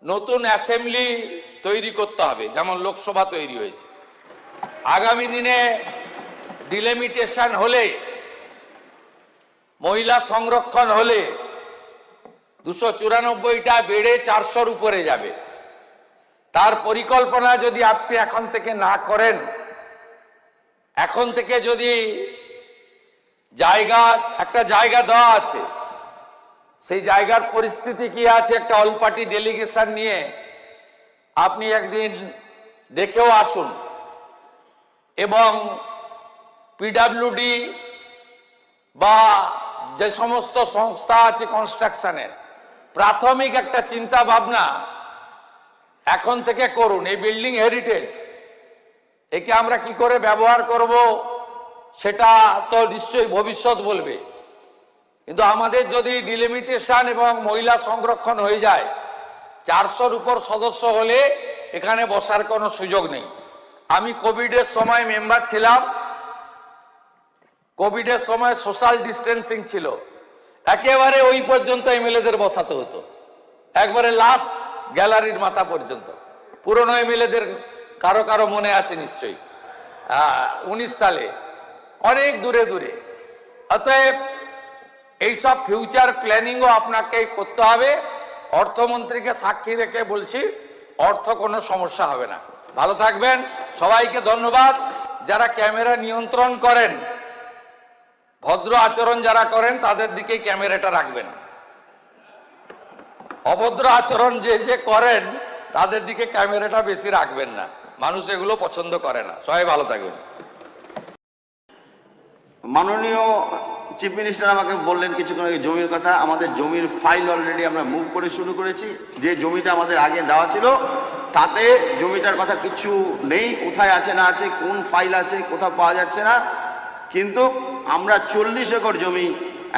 নতুন অ্যাসেম্বলি তৈরি করতে হবে, যেমন লোকসভা তৈরি হয়েছে। আগামী দিনে ডিলিমিটেশন হলে, মহিলা সংরক্ষণ হলে 294টা বেড়ে 400-র উপরে যাবে। তার পরিকল্পনা যদি আপনি এখন থেকে না করেন, এখন থেকে যদি একটা জায়গা দেওয়া আছে, সেই জায়গার পরিস্থিতি কি আছে, একটা অল পার্টি ডেলিগেশন নিয়ে আপনি একদিন দেখেও আসুন। এবং পিডব্লিউডি বা যে সমস্ত সংস্থা আছে কনস্ট্রাকশনের, প্রাথমিক একটা চিন্তা ভাবনা এখন থেকে করুন। এই বিল্ডিং হেরিটেজ, একে আমরা কি করে ব্যবহার করব সেটা তো নিশ্চয়ই ভবিষ্যৎ বলবে, কিন্তু আমাদের যদি ডিলিমিটেশন এবং মহিলা সংরক্ষণ হয়ে যায়, 400-র উপর সদস্য হলে এখানে বসার কোনো সুযোগ নেই। আমি কোভিডের সময় মেম্বার ছিলাম, কোভিডের সময় সোশ্যাল ডিস্টেন্সিং ছিল, একেবারে ওই পর্যন্ত এমএলএদের বসাতে হতো, একবারে লাস্ট গ্যালারির মাথা পর্যন্ত। পুরনো এমএলএদের কারো কারো মনে আছে নিশ্চয়ই, 19 সালে, অনেক দূরে দূরে। অতএব এইসব ফিউচার প্ল্যানিংও আপনাকে করতে হবে। অর্থমন্ত্রীকে সাক্ষী রেখে বলছি, অর্থ কোনো সমস্যা হবে না। ভালো থাকবেন, সবাইকে ধন্যবাদ। যারা ক্যামেরা নিয়ন্ত্রণ করেন, ভদ্র আচরণ যারা করেন, তাদের দিকেই ক্যামেরাটা রাখবেন। অভদ্র আচরণ যে করেন, তাদের দিকে ক্যামেরাটা বেশি রাখবেন না, মানুষ এগুলো পছন্দ করে না। সবাই ভালো থাকবেন। মাননীয় চিফ মিনিস্টার আমাকে বললেন কিছুক্ষণ আগে জমির কথা। আমাদের জমির ফাইল অলরেডি আমরা মুভ করে শুরু করেছি। যে জমিটা আমাদের আগে দেওয়া ছিল, তাতে জমিটার কথা কিছু নেই, কোথায় আছে না আছে, কোন ফাইল আছে, কোথাও পাওয়া যাচ্ছে না। কিন্তু আমরা 40 একর জমি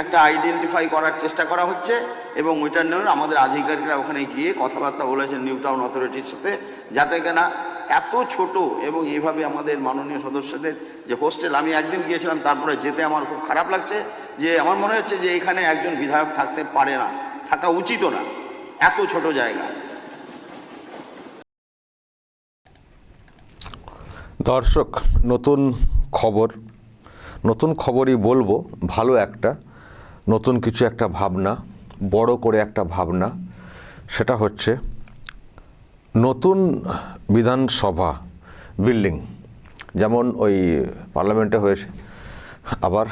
একটা আইডেন্টিফাই করার চেষ্টা করা হচ্ছে, এবং ওইটার জন্য আমাদের আধিকারিকরা ওখানে গিয়ে কথাবার্তা বলেছেন নিউ টাউন অথরিটির সাথে, যাতে কিনা এত ছোট এবং এইভাবে আমাদের মাননীয় সদস্যদের যে হোস্টেল, আমি একদিন গিয়েছিলাম, তারপরে যেতে আমার খুব খারাপ লাগছে, যে আমার মনে হচ্ছে যে এখানে একজন বিধায়ক থাকতে পারে না, থাকা উচিতও না, এত ছোট জায়গা। দর্শক, নতুন খবরই বলবো। ভালো একটা নতুন কিছু একটা ভাবনা, বড় করে একটা ভাবনা, সেটা হচ্ছে নতুন বিধানসভা বিল্ডিং, যেমন ওই পার্লামেন্টে হয়েছে। আবার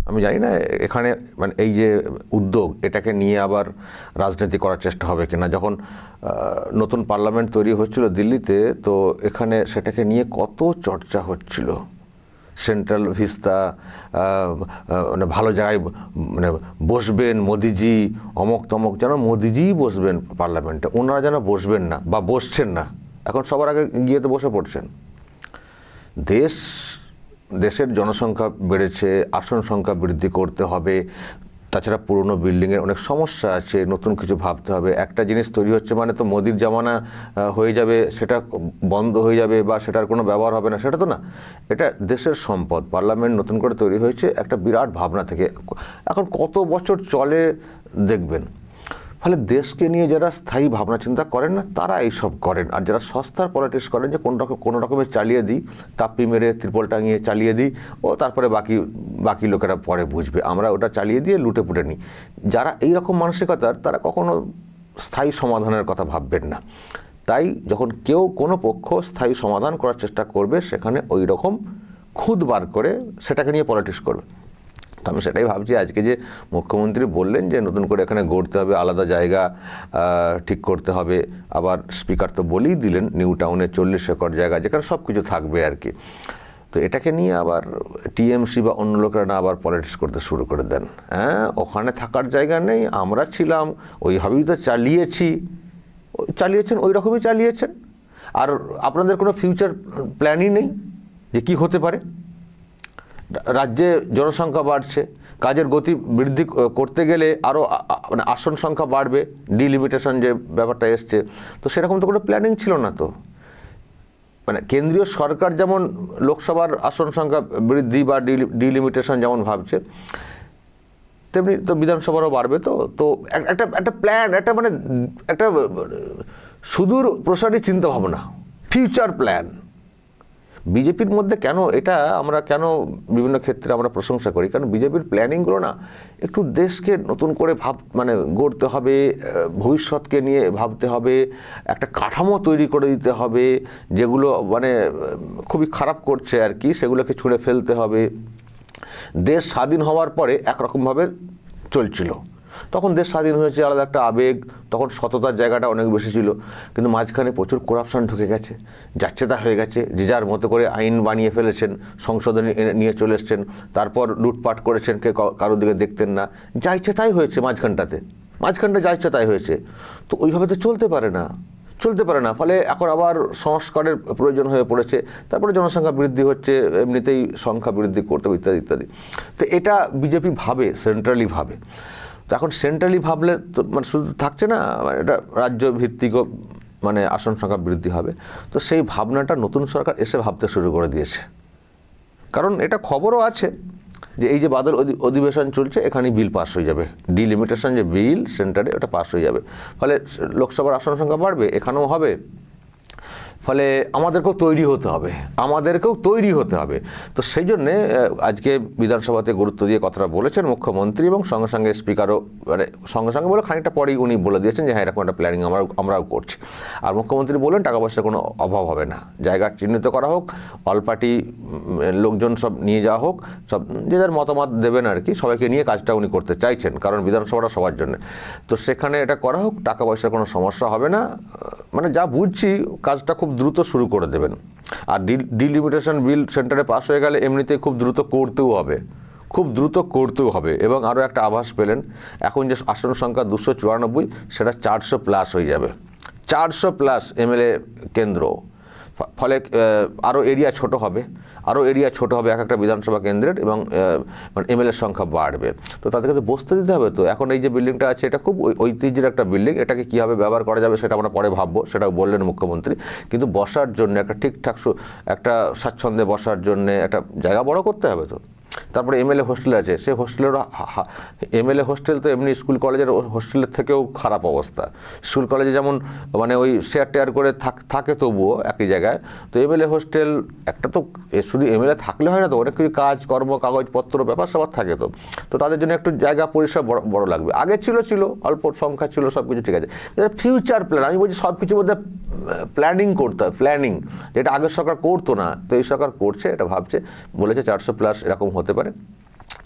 আমি জানি না এখানে মানে এই যে উদ্যোগ, এটাকে নিয়ে আবার রাজনীতি করার চেষ্টা হবে কিনা। যখন নতুন পার্লামেন্ট তৈরি হচ্ছিল দিল্লিতে, তো এখানে সেটাকে নিয়ে কত চর্চা হচ্ছিল। সেন্ট্রাল ভিস্তা, মানে ভালো জায়গায় মানে বসবেন মোদিজি, অমক তমক, যেন মোদিজিই বসবেন পার্লামেন্টে, ওনারা যেন বসবেন না বা বসছেন না। এখন সবার আগে গিয়ে তো বসে পড়ছেন। দেশের জনসংখ্যা বেড়েছে, আসন সংখ্যা বৃদ্ধি করতে হবে, তাছাড়া পুরনো বিল্ডিংয়ের অনেক সমস্যা আছে, নতুন কিছু ভাবতে হবে। একটা জিনিস তৈরি হচ্ছে মানে তো মোদির জামানা হয়ে যাবে, সেটা বন্ধ হয়ে যাবে বা সেটার কোনো ব্যবহার হবে না, সেটা তো না। এটা দেশের সম্পদ। পার্লামেন্ট নতুন করে তৈরি হয়েছে একটা বিরাট ভাবনা থেকে। এখন কত বছর চলে দেখবেন। ফলে দেশকে নিয়ে যারা স্থায়ী ভাবনা চিন্তা করেন না, তারা এইসব করেন। আর যারা সস্তার পলিটিক্স করেন, যে কোনো রকমের চালিয়ে দিই, তাপ্পি মেরে ত্রিপল টাঙিয়ে চালিয়ে দিই, ও তারপরে বাকি লোকেরা পরে বুঝবে, আমরা ওটা চালিয়ে দিয়ে লুটে পুটে নিই। যারা এই রকম মানসিকতার, তারা কখনো স্থায়ী সমাধানের কথা ভাববেন না। তাই যখন কেউ কোনো পক্ষ স্থায়ী সমাধান করার চেষ্টা করবে, সেখানে ওই রকম খুঁত বার করে সেটাকে নিয়ে পলিটিক্স করবে। তো আমি সেটাই ভাবছি, আজকে যে মুখ্যমন্ত্রী বললেন যে নতুন করে এখানে গড়তে হবে, আলাদা জায়গা ঠিক করতে হবে। আবার স্পিকার তো বলেই দিলেন নিউ টাউনে 40 একর জায়গা, যেখানে সব কিছু থাকবে আর কি। তো এটাকে নিয়ে আবার টিএমসি বা অন্য লোকেরা না আবার পলিটিক্স করতে শুরু করে দেন। হ্যাঁ, ওখানে থাকার জায়গা নেই, আমরা ছিলাম, ওইভাবেই তো চালিয়েছেন, ওই রকমই চালিয়েছেন। আর আপনাদের কোনো ফিউচার প্ল্যানই নেই যে কি হতে পারে। রাজ্যে জনসংখ্যা বাড়ছে, কাজের গতি বৃদ্ধি করতে গেলে আরও মানে আসন সংখ্যা বাড়বে, ডিলিমিটেশন যে ব্যাপারটা এসছে, তো সেরকম তো কোনো প্ল্যানিং ছিল না। তো মানে কেন্দ্রীয় সরকার যেমন লোকসভার আসন সংখ্যা বৃদ্ধি বা ডিলিমিটেশন যেমন ভাবছে, তেমনি তো বিধানসভারও বাড়বে। তো একটা প্ল্যান, একটা মানে একটা সুদূর প্রসারী চিন্তাভাবনা, ফিউচার প্ল্যান। বিজেপির মধ্যে কেন এটা আমরা কেন বিভিন্ন ক্ষেত্রে আমরা প্রশংসা করি, কারণ বিজেপির প্ল্যানিংগুলো না একটু দেশকে নতুন করে গড়তে হবে, ভবিষ্যৎকে নিয়ে ভাবতে হবে, একটা কাঠামো তৈরি করে দিতে হবে, যেগুলো খুবই খারাপ করছে আর কি, সেগুলোকে ছুঁড়ে ফেলতে হবে। দেশ স্বাধীন হওয়ার পরে একরকমভাবে চলছিল, তখন দেশ স্বাধীন হয়েছে, আলাদা একটা আবেগ, তখন সততার জায়গাটা অনেক বেশি ছিল, কিন্তু মাঝখানে প্রচুর করাপশন ঢুকে গেছে, যাচ্ছেতা হয়ে গেছে, যে যার মতো করে আইন বানিয়ে ফেলেছেন, সংশোধনী নিয়ে চলে এসছেন, তারপর লুটপাট করেছেন, কে কারোর দিকে দেখতেন না, যা ইচ্ছে তাই হয়েছে মাঝখানটা যা ইচ্ছে তাই হয়েছে। তো ওইভাবে তো চলতে পারে না, ফলে এখন আবার সংস্কারের প্রয়োজন হয়ে পড়েছে। তারপরে জনসংখ্যা বৃদ্ধি হচ্ছে, এমনিতেই সংখ্যা বৃদ্ধি করতে হবে, ইত্যাদি ইত্যাদি। তো এটা বিজেপি ভাবে, সেন্ট্রালি ভাবে। তো এখন সেন্ট্রালি ভাবলে তো শুধু থাকছে না, এটা রাজ্য ভিত্তিকও আসন সংখ্যা বৃদ্ধি হবে। তো সেই ভাবনাটা নতুন সরকার এসে ভাবতে শুরু করে দিয়েছে, কারণ এটা খবরও আছে যে এই যে বাদল অধিবেশন চলছে, এখানেই বিল পাস হয়ে যাবে, ডিলিমিটেশন যে বিল সেন্টারে, ওটা পাস হয়ে যাবে, ফলে লোকসভার আসন সংখ্যা বাড়বে, এখানেও হবে। ফলে আমাদেরকেও তৈরি হতে হবে। তো সেই জন্যে আজকে বিধানসভাতে গুরুত্ব দিয়ে কথাটা বলেছেন মুখ্যমন্ত্রী, এবং সঙ্গে সঙ্গে স্পিকারও সঙ্গে বলে খানিকটা পরেই উনি বলে দিয়েছেন যে হ্যাঁ, এরকম একটা প্ল্যানিং আমরাও করছি। আর মুখ্যমন্ত্রী বললেন টাকা পয়সার কোনো অভাব হবে না, জায়গা চিহ্নিত করা হোক, অল পার্টি লোকজন সব নিয়ে যাওয়া হোক, সব যে যার মতামত দেবেন আর কি, সবাইকে নিয়ে কাজটা উনি করতে চাইছেন, কারণ বিধানসভাটা সবার জন্য। তো সেখানে এটা করা হোক, টাকা পয়সার কোনো সমস্যা হবে না, যা বুঝছি কাজটা খুব দ্রুত শুরু করে দেবেন। আর ডিলিমিটেশন বিল সেন্টারে পাস হয়ে গেলে এমনিতেই খুব দ্রুত করতেও হবে। এবং আরও একটা আভাস পেলেন, এখন যে আসন সংখ্যা 294, সেটা 400+ হয়ে যাবে, 400+ এমএলএ কেন্দ্র। ফলে আরও এরিয়া ছোট হবে এক একটা বিধানসভা কেন্দ্রের, এবং এমএলএর সংখ্যা বাড়বে। তো তাদেরকে তো বসতে দিতে হবে। তো এখন এই যে বিল্ডিংটা আছে, এটা খুব ঐতিহ্যের একটা বিল্ডিং, এটাকে কীভাবে ব্যবহার করা যাবে সেটা আমরা পরে ভাববো, সেটাও বললেন মুখ্যমন্ত্রী। কিন্তু বসার জন্য একটা ঠিকঠাক একটা স্বাচ্ছন্দ্যে বসার জন্য একটা জায়গা বড় করতে হবে। তো তারপরে এমএলএ হোস্টেল আছে, সেই হোস্টেলেরও এমএলএ হোস্টেল তো এমনি স্কুল কলেজের হোস্টেলের থেকেও খারাপ অবস্থা। স্কুল কলেজে যেমন ওই শেয়ার করে থাকে তবুও একই জায়গায়, তো এমএলএ হোস্টেল একটা তো শুধু এমএলএ থাকলে হয় না, তো অনেক কিছু কাজকর্ম, কাগজপত্র, ব্যাপার স্যাপার থাকে। তো তাদের জন্য একটু জায়গা পরিসর বড় লাগবে। আগে ছিল অল্প সংখ্যা ছিল, সব কিছু ঠিক আছে। ফিউচার প্ল্যান, আমি বলছি সব কিছুর মধ্যে প্ল্যানিং করতে হয়, যেটা আগের সরকার করতো না, তো এই সরকার করছে, এটা ভাবছে, বলেছে 400+ এরকম হতে পারে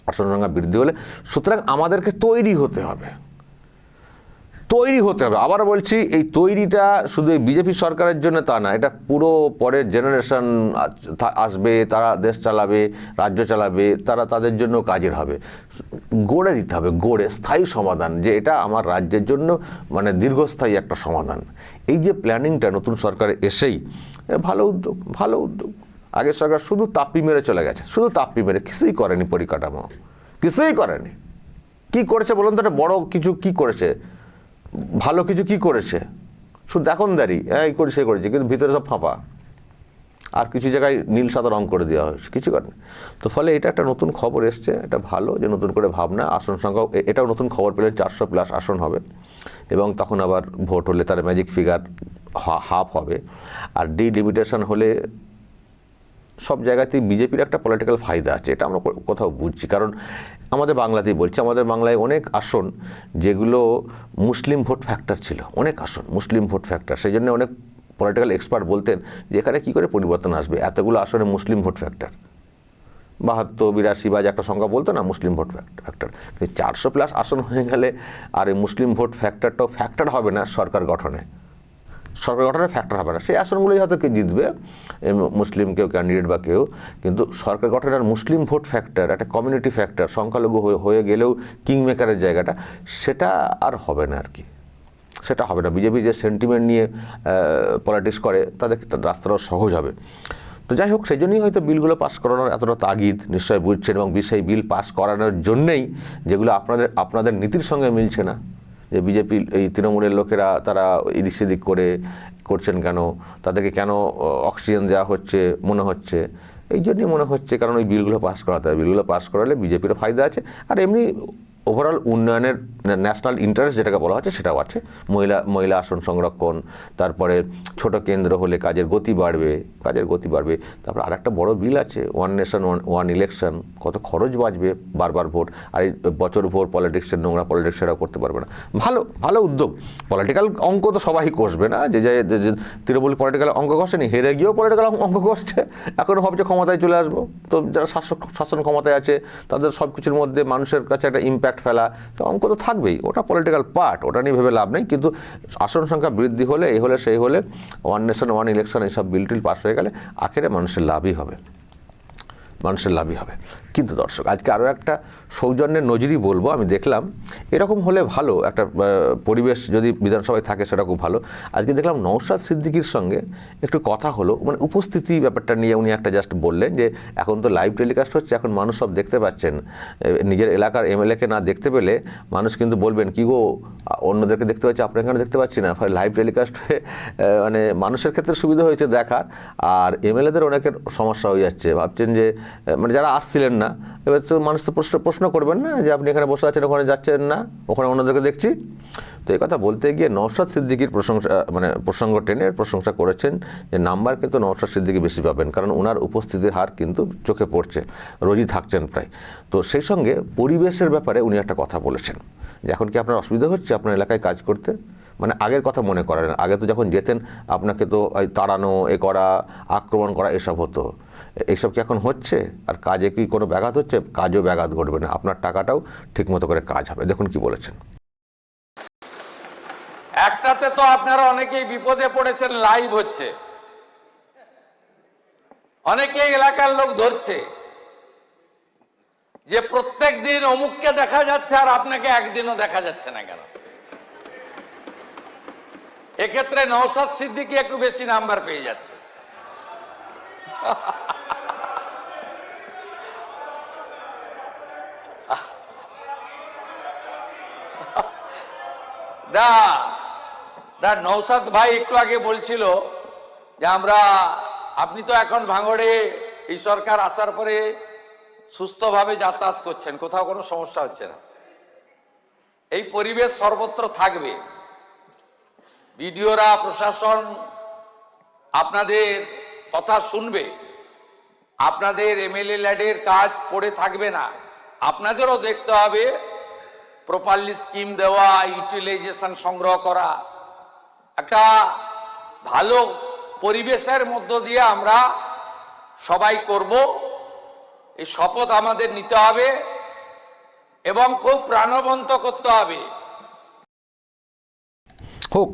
আসন সংখ্যা বৃদ্ধি হলে। সুতরাং আমাদেরকে তৈরি হতে হবে। আবার বলছি, এই তৈরিটা শুধু এই বিজেপি সরকারের জন্য তা না, এটা পুরো পরের জেনারেশন আসবে, তারা দেশ চালাবে, রাজ্য চালাবে, তারা তাদের জন্য কাজের হবে। গড়ে দিতে হবে, স্থায়ী সমাধান, যে এটা আমার রাজ্যের জন্য দীর্ঘস্থায়ী একটা সমাধান। এই যে প্ল্যানিংটা নতুন সরকারে এসেই ভালো উদ্যোগ। আগের সরকার শুধু তাপ্পি মেরে চলে গেছে, কিছুই করেনি, পরিকাঠামো কিছুই করেনি। কি করেছে বলুন তো? একটা বড় কিছু কি করেছে, ভালো কিছু কি করেছে? শুধু দেখনদারি, এই করেছে সে করেছে, কিন্তু ভিতরে সব ফাঁপা, আর কিছু জায়গায় নীল সাদা রং করে দেওয়া হয়েছে, কিছু করেনি। তো ফলে এটা একটা নতুন খবর এসছে, এটা ভালো যে নতুন করে ভাবনা। আসন সংখ্যাও এটাও নতুন খবর পেলেন, 400+ আসন হবে, এবং তখন আবার ভোট হলে তার ম্যাজিক ফিগার হাফ হবে। আর ডিলিমিটেশন হলে সব জায়গাতেই বিজেপির একটা পলিটিক্যাল ফায়দা আছে, এটা আমরা কোথাও বুঝছি। কারণ আমাদের বাংলাতেই বলছি, আমাদের বাংলায় অনেক আসন যেগুলো মুসলিম ভোট ফ্যাক্টর ছিল, অনেক আসন মুসলিম ভোট ফ্যাক্টর। সেই জন্য অনেক পলিটিক্যাল এক্সপার্ট বলতেন যে এখানে কী করে পরিবর্তন আসবে, এতগুলো আসনে মুসলিম ভোট ফ্যাক্টর, 72, 82 বা একটা সংখ্যা বলতো না মুসলিম ভোট ফ্যাক্টর। 400+ আসন হয়ে গেলে আর এই মুসলিম ভোট ফ্যাক্টরটাও ফ্যাক্টর হবে না সরকার গঠনে ফ্যাক্টর হবে না। সেই আসনগুলোই হয়তো কে জিতবে, মুসলিম কেউ ক্যান্ডিডেট বা কেউ, কিন্তু সরকার গঠনের মুসলিম ভোট ফ্যাক্টর, একটা কমিউনিটি ফ্যাক্টর, সংখ্যালঘু হয়ে গেলেও কিংমেকারের জায়গাটা, সেটা আর হবে না আর কি, সেটা হবে না। বিজেপি যে সেন্টিমেন্ট নিয়ে পলিটিক্স করে, তাদের রাস্তাটাও সহজ হবে। তো যাই হোক, সেই জন্যই হয়তো বিলগুলো পাস করানোর এতটা তাগিদ নিশ্চয়ই বুঝছেন, এবং সেই বিল পাস করানোর জন্যেই যেগুলো আপনাদের নীতির সঙ্গে মিলছে না, যে বিজেপি এই তৃণমূলের লোকেরা তারা এদিক সেদিক করছেন কেন, তাদেরকে কেন অক্সিজেন দেওয়া হচ্ছে মনে হচ্ছে, এই জন্যই মনে হচ্ছে, কারণ ওই বিলগুলো পাস করাতে হবে। বিলগুলো পাস করালে বিজেপিরও ফায়দা আছে, আর এমনি ওভারঅল উন্নয়নের ন্যাশনাল ইন্টারেস্ট যেটাকে বলা হচ্ছে সেটাও আছে। মহিলা আসন সংরক্ষণ, তারপরে ছোট কেন্দ্র হলে কাজের গতি বাড়বে। তারপরে আর একটা বড় বিল আছে, ওয়ান নেশন ওয়ান ইলেকশন, কত খরচ বাঁচবে বারবার ভোট, আর এই বছর ভোট পলিটিক্সের নোংরা পলিটিক্স সেটাও করতে পারবে না। ভালো উদ্যোগ। পলিটিক্যাল অঙ্ক তো সবাই কষবে না, যে তৃণমূল পলিটিক্যাল অঙ্ক কষেনি, হেরে গিয়েও পলিটিক্যাল অঙ্ক কষছে, এখনও ভাবছে ক্ষমতায় চলে আসবো। তো যারা শাসন ক্ষমতায় আছে তাদের সব কিছুর মধ্যে মানুষের কাছে একটা ইম্প্যাক্ট ফেলা, তো অঙ্ক তো থাকবেই, ওটা পলিটিক্যাল পার্ট, ওটা নিয়ে ভেবে লাভ নেই। কিন্তু আসন সংখ্যা বৃদ্ধি হলে, এই হলে সেই হলে, ওয়ান নেশন ওয়ান ইলেকশন এইসব বিল টিল পাস হয়ে গেলে আখেরে মানুষের লাভই হবে। কিন্তু দর্শক, আজকে আরও একটা সৌজন্যের নজিরই বলবো। আমি দেখলাম এরকম হলে ভালো একটা পরিবেশ যদি বিধানসভায় থাকে, সেটা খুব ভালো। আজকে দেখলাম নওশাদ সিদ্দিকীর সঙ্গে একটু কথা হলো, মানে উপস্থিতি ব্যাপারটা নিয়ে উনি একটা জাস্ট বললেন যে এখন তো লাইভ টেলিকাস্ট হচ্ছে, এখন মানুষ সব দেখতে পাচ্ছেন, নিজের এলাকার এমএলএকে না দেখতে পেলে মানুষ কিন্তু বলবেন কি গো, অন্যদেরকে দেখতে পাচ্ছি, আপনাকে কেন দেখতে পাচ্ছি না। ফলে লাইভ টেলিকাস্ট হয়ে মানে মানুষের ক্ষেত্রে সুবিধা হয়েছে দেখার, আর এমএলএদের অনেকের সমস্যা হয়ে যাচ্ছে। ভাবছেন যে মানে যারা আসছিলেন না, এবার তো মানুষ তো প্রশ্ন করবেন না যে আপনি এখানে বসে আছেন, ওখানে যাচ্ছেন না, ওখানে অন্যদেরকে দেখছি। তো এই কথা বলতে গিয়ে নওশাদ সিদ্দিকীর প্রসঙ্গ টেনে প্রশংসা করেছেন যে নাম্বার কিন্তু নওশাদ সিদ্দিকী বেশি পাবেন, কারণ ওনার উপস্থিতির হার কিন্তু চোখে পড়ছে, রোজই থাকছেন প্রায়। তো সেই সঙ্গে পরিবেশের ব্যাপারে উনি একটা কথা বলেছেন যে এখন কি আপনার অসুবিধা হচ্ছে আপনার এলাকায় কাজ করতে, মানে আগের কথা মনে করেন, আগে তো যখন যেতেন আপনাকে তো তাড়ানো, আক্রমণ করা এসব হতো, এইসব কি এখন হচ্ছে? আর কাজে কি কোনো ব্যাঘাত হচ্ছে? কাজও ব্যাঘাত ঘটবে না, আপনার টাকাটাও ঠিকমতো করে কাজ হবে। দেখুন কি বলেছেন। একটাতে তো আপনারা অনেকেই বিপদে পড়েছেন, লাইভ হচ্ছে, অনেকেই এলাকার লোক ধরছে যে প্রত্যেক দিন অমুককে দেখা যাচ্ছে আর আপনাকে একদিনও দেখা যাচ্ছে না কেন। এক্ষেত্রে নওশাদ সিদ্দিকী একটু বেশি নাম্বার পেয়ে যাচ্ছে। নওশাদ ভাই একটু আগে বলছিল যে আপনি তো এখন ভাঙড়ে এই সরকার আসার পরে সুস্থভাবে যাতায়াত করছেন, কোথাও কোনো সমস্যা হচ্ছে না। এই পরিবেশ সর্বত্র থাকবে। বিডিওরা, প্রশাসন আপনাদের কথা শুনবে, আপনাদের এমএলএ ল্যাডের কাজ পড়ে থাকবে না। আপনাদেরও দেখতে হবে প্রপারলি স্কিম দেওয়া, ইউটিলাইজেশন সংগ্রহ করা, একটা ভালো পরিবেশের মধ্য দিয়ে আমরা সবাই করব। এই শপথ আমাদের নিতে হবে এবং খুব প্রাণবন্ত করতে হবে। হোক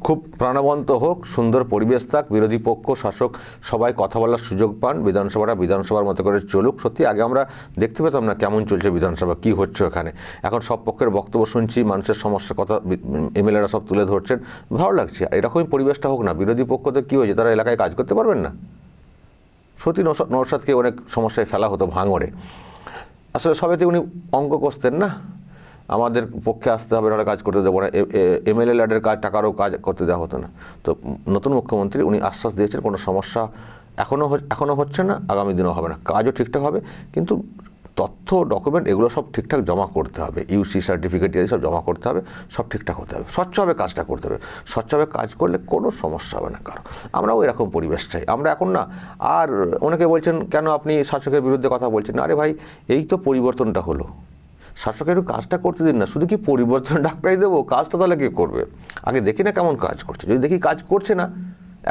খুব প্রাণবন্ত হোক, সুন্দর পরিবেশ থাক, বিরোধী পক্ষ শাসক সবাই কথা বলার সুযোগ পান, বিধানসভার মতো করে চলুক। সত্যি আগে আমরা দেখতে পেতাম না কেমন চলছে বিধানসভা, কি হচ্ছে ওখানে। এখন সব পক্ষের বক্তব্য শুনছি, মানুষের সমস্যার কথা এমএলএরা সব তুলে ধরছেন, ভালো লাগছে। এরকমই পরিবেশটা হোক না। বিরোধী পক্ষতে কী হয়েছে, তারা এলাকায় কাজ করতে পারবেন না? সত্যি নওশাদকে অনেক সমস্যায় ফেলা হতো ভাঙড়ে, আসলে সবেতে উনি অঙ্ক কষতেন না, আমাদের পক্ষে আসতে হবে, নাহলে কাজ করতে দেবো না, এমএলএ ল্যাডের কাজ টাকারও কাজ করতে দেওয়া হতো না। তো নতুন মুখ্যমন্ত্রী উনি আশ্বাস দিয়েছেন কোনো সমস্যা এখনও হচ্ছে না, আগামী দিনও হবে না, কাজও ঠিকঠাক হবে, কিন্তু তথ্য ডকুমেন্ট এগুলো সব ঠিকঠাক জমা করতে হবে, ইউসি সার্টিফিকেট এই সব জমা করতে হবে, সব ঠিকঠাক হতে হবে, স্বচ্ছভাবে কাজটা করতে হবে। স্বচ্ছভাবে কাজ করলে কোনো সমস্যা হবে না কারো। আমরাও এরকম পরিবেশ চাই। আমরা এখন না আর অনেকে বলছেন কেন আপনি শাসকের বিরুদ্ধে কথা বলছেন, আরে ভাই এই তো পরিবর্তনটা হলো, শাসকের কাজটা করতে দিন না, শুধু কি পরিবর্তন ডাক্তারই দেবো, কাজটা তাহলে কে করবে? আগে দেখি না কেমন কাজ করছে, যদি দেখি কাজ করছে না,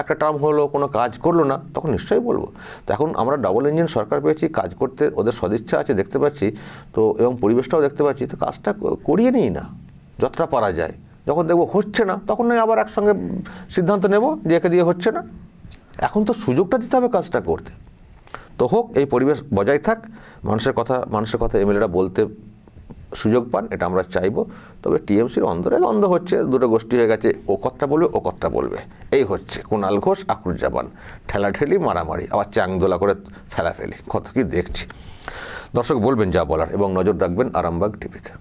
একটা টার্ম হলো কোনো কাজ করলো না, তখন নিশ্চয়ই বলবো। তো এখন আমরা ডাবল ইঞ্জিন সরকার পেয়েছি, কাজ করতে ওদের সদিচ্ছা আছে দেখতে পাচ্ছি, তো এবং পরিবেশটাও দেখতে পাচ্ছি, তো কাজটা করিয়ে নিই না যতটা পারা যায়। যখন দেখবো হচ্ছে না, তখন নয় আবার একসঙ্গে সিদ্ধান্ত নেব যে একে দিয়ে হচ্ছে না। এখন তো সুযোগটা দিতে হবে কাজটা করতে। তো হোক, এই পরিবেশ বজায় থাক, মানুষের কথা এমএলএরা বলতে সুযোগ পান, এটা আমরা চাইবো। তবে টিএমসির অন্দরে দ্বন্দ্ব হচ্ছে, দুটো গোষ্ঠী হয়ে গেছে, ও কথা বলবে ও কথা বলবে, এই হচ্ছে কুণাল ঘোষ আখরুজ্জামান, ঠেলাঠেলি মারামারি, আবার চ্যাংদোলা করে ফেলাফেলি, কত কি দেখছি। দর্শক বলবেন যা বলার এবং নজর রাখবেন আরামবাগ টিভিতে।